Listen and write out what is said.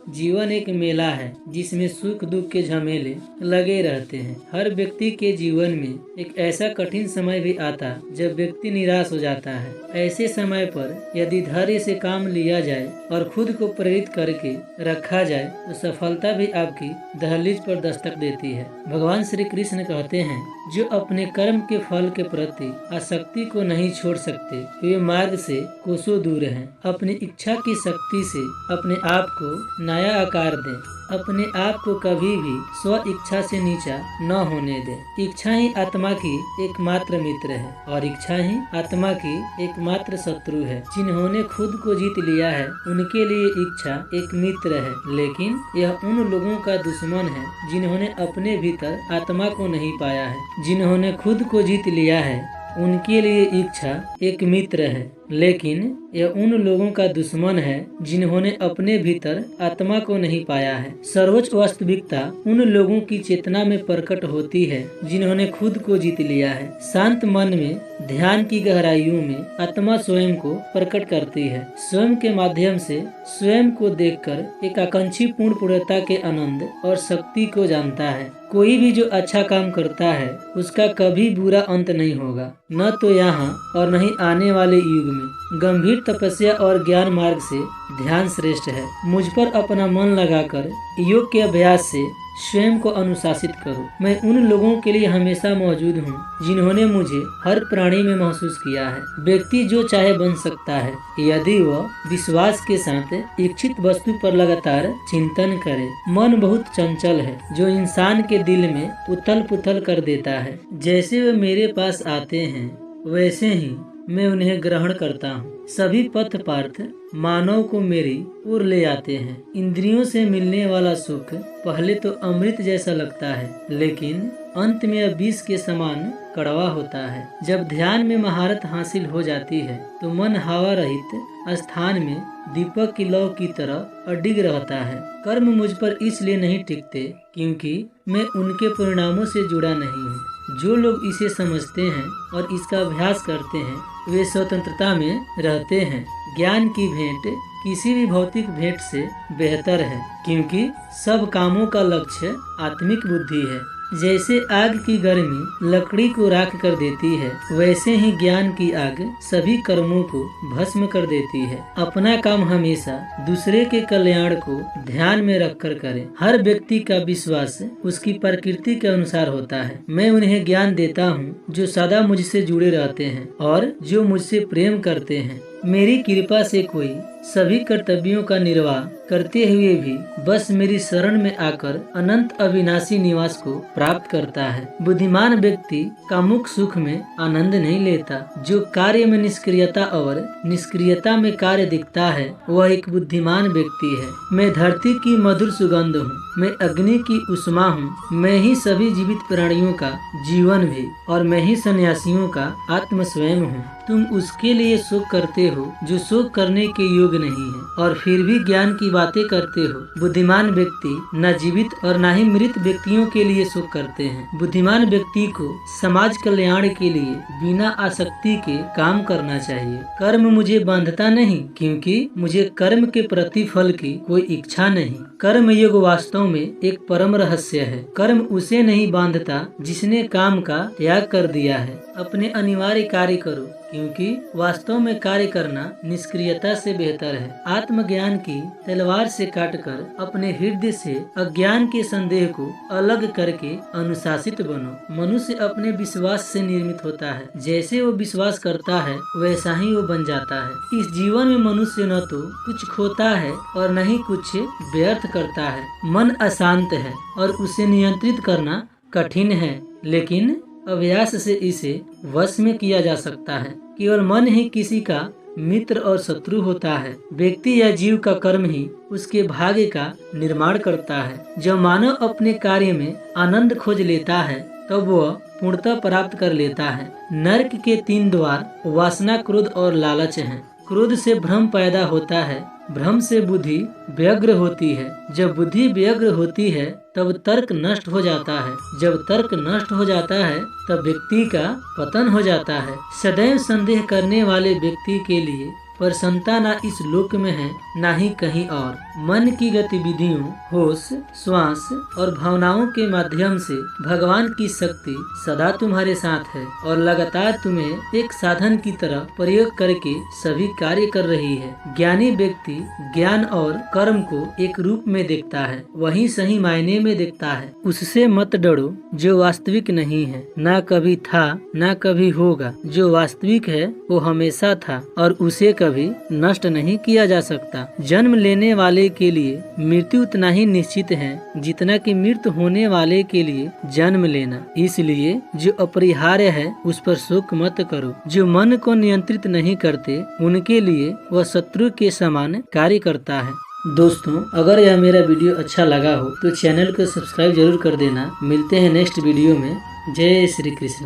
जीवन एक मेला है जिसमें सुख दुख के झमेले लगे रहते हैं। हर व्यक्ति के जीवन में एक ऐसा कठिन समय भी आता जब व्यक्ति निराश हो जाता है। ऐसे समय पर यदि धैर्य से काम लिया जाए और खुद को प्रेरित करके रखा जाए तो सफलता भी आपकी दहलीज पर दस्तक देती है। भगवान श्री कृष्ण कहते हैं, जो अपने कर्म के फल के प्रति आसक्ति को नहीं छोड़ सकते वे मार्ग से कोसों दूर हैं। अपनी इच्छा की शक्ति से अपने आप को नया आकार दें। अपने आप को कभी भी स्व इच्छा से नीचा न होने दें। इच्छा ही आत्मा की एकमात्र मित्र है और इच्छा ही आत्मा की एकमात्र शत्रु है। जिन्होंने खुद को जीत लिया है उनके लिए इच्छा एक मित्र है, लेकिन यह उन लोगों का दुश्मन है जिन्होंने अपने भीतर आत्मा को नहीं पाया है। जिन्होंने खुद को जीत लिया है उनके लिए इच्छा एक मित्र है, लेकिन यह उन लोगों का दुश्मन है जिन्होंने अपने भीतर आत्मा को नहीं पाया है। सर्वोच्च वास्तविकता उन लोगों की चेतना में प्रकट होती है जिन्होंने खुद को जीत लिया है। शांत मन में ध्यान की गहराइयों में आत्मा स्वयं को प्रकट करती है। स्वयं के माध्यम से स्वयं को देखकर एक आकांक्षी पूर्ण पूर्णता के आनंद और शक्ति को जानता है। कोई भी जो अच्छा काम करता है उसका कभी बुरा अंत नहीं होगा, न तो यहाँ और न ही आने वाले युग में। गंभीर तपस्या और ज्ञान मार्ग से ध्यान श्रेष्ठ है। मुझ पर अपना मन लगाकर योग के अभ्यास से स्वयं को अनुशासित करो। मैं उन लोगों के लिए हमेशा मौजूद हूँ जिन्होंने मुझे हर प्राणी में महसूस किया है। व्यक्ति जो चाहे बन सकता है यदि वह विश्वास के साथ इच्छित वस्तु पर लगातार चिंतन करे। मन बहुत चंचल है जो इंसान के दिल में उथल पुथल कर देता है। जैसे वे मेरे पास आते हैं वैसे ही मैं उन्हें ग्रहण करता हूँ। सभी पथ पार्थ मानव को मेरी ओर ले आते हैं। इंद्रियों से मिलने वाला सुख पहले तो अमृत जैसा लगता है, लेकिन अंत में यह विष के समान कड़वा होता है। जब ध्यान में महारत हासिल हो जाती है तो मन हवा रहित स्थान में दीपक की लौ की तरह अडिग रहता है। कर्म मुझ पर इसलिए नहीं टिकते क्योंकि मैं उनके परिणामों से जुड़ा नहीं हूँ। जो लोग इसे समझते हैं और इसका अभ्यास करते हैं वे स्वतंत्रता में रहते हैं। ज्ञान की भेंट किसी भी भौतिक भेंट से बेहतर है, क्योंकि सब कामों का लक्ष्य आत्मिक बुद्धि है। जैसे आग की गर्मी लकड़ी को राख कर देती है, वैसे ही ज्ञान की आग सभी कर्मों को भस्म कर देती है। अपना काम हमेशा दूसरे के कल्याण को ध्यान में रखकर करें। हर व्यक्ति का विश्वास उसकी प्रकृति के अनुसार होता है। मैं उन्हें ज्ञान देता हूँ जो सदा मुझसे जुड़े रहते हैं और जो मुझसे प्रेम करते हैं। मेरी कृपा से कोई सभी कर्तव्यों का निर्वाह करते हुए भी बस मेरी शरण में आकर अनंत अविनाशी निवास को प्राप्त करता है। बुद्धिमान व्यक्ति कामुक सुख में आनंद नहीं लेता। जो कार्य में निष्क्रियता और निष्क्रियता में कार्य दिखता है वह एक बुद्धिमान व्यक्ति है। मैं धरती की मधुर सुगंध हूँ, मैं अग्नि की उष्मा हूँ, मैं ही सभी जीवित प्राणियों का जीवन भी और मैं ही सन्यासियों का आत्म स्वयं हूँ। तुम उसके लिए शोक करते हो जो शोक करने के योग्य नहीं है और फिर भी ज्ञान की बातें करते हो। बुद्धिमान व्यक्ति न जीवित और न ही मृत व्यक्तियों के लिए शोक करते हैं। बुद्धिमान व्यक्ति को समाज कल्याण के लिए बिना आसक्ति के काम करना चाहिए। कर्म मुझे बांधता नहीं क्योंकि मुझे कर्म के प्रतिफल की कोई इच्छा नहीं। कर्म योग वास्तव में एक परम रहस्य है। कर्म उसे नहीं बांधता जिसने काम का त्याग कर दिया है। अपने अनिवार्य कार्य करो क्योंकि वास्तव में कार्य करना निष्क्रियता से बेहतर है। आत्मज्ञान की तलवार से काटकर अपने हृदय से अज्ञान के संदेह को अलग करके अनुशासित बनो। मनुष्य अपने विश्वास से निर्मित होता है। जैसे वो विश्वास करता है वैसा ही वो बन जाता है। इस जीवन में मनुष्य न तो कुछ खोता है और न ही कुछ व्यर्थ करता है। मन अशांत है और उसे नियंत्रित करना कठिन है, लेकिन अभ्यास से इसे वश में किया जा सकता है। केवल मन ही किसी का मित्र और शत्रु होता है। व्यक्ति या जीव का कर्म ही उसके भाग्य का निर्माण करता है। जब मानव अपने कार्य में आनंद खोज लेता है तब वह पूर्णता प्राप्त कर लेता है। नरक के 3 द्वार वासना, क्रोध और लालच हैं। क्रोध से भ्रम पैदा होता है, भ्रम से बुद्धि व्यग्र होती है। जब बुद्धि व्यग्र होती है तब तर्क नष्ट हो जाता है। जब तर्क नष्ट हो जाता है तब व्यक्ति का पतन हो जाता है। सदैव संदेह करने वाले व्यक्ति के लिए प्रसन्नता ना इस लोक में है ना ही कहीं और। मन की गतिविधियों, होश, श्वास और भावनाओं के माध्यम से भगवान की शक्ति सदा तुम्हारे साथ है और लगातार तुम्हें एक साधन की तरह प्रयोग करके सभी कार्य कर रही है। ज्ञानी व्यक्ति ज्ञान और कर्म को एक रूप में देखता है, वही सही मायने में देखता है। उससे मत डरो जो वास्तविक नहीं है, ना कभी था ना कभी होगा। जो वास्तविक है वो हमेशा था और उसे कभी नष्ट नहीं किया जा सकता। जन्म लेने वाले के लिए मृत्यु उतना ही निश्चित है जितना कि मृत्यु होने वाले के लिए जन्म लेना। इसलिए जो अपरिहार्य है उस पर शोक मत करो। जो मन को नियंत्रित नहीं करते उनके लिए वह शत्रु के समान कार्य करता है। दोस्तों, अगर यह मेरा वीडियो अच्छा लगा हो तो चैनल को सब्सक्राइब जरूर कर देना। मिलते हैं नेक्स्ट वीडियो में। जय श्री कृष्ण।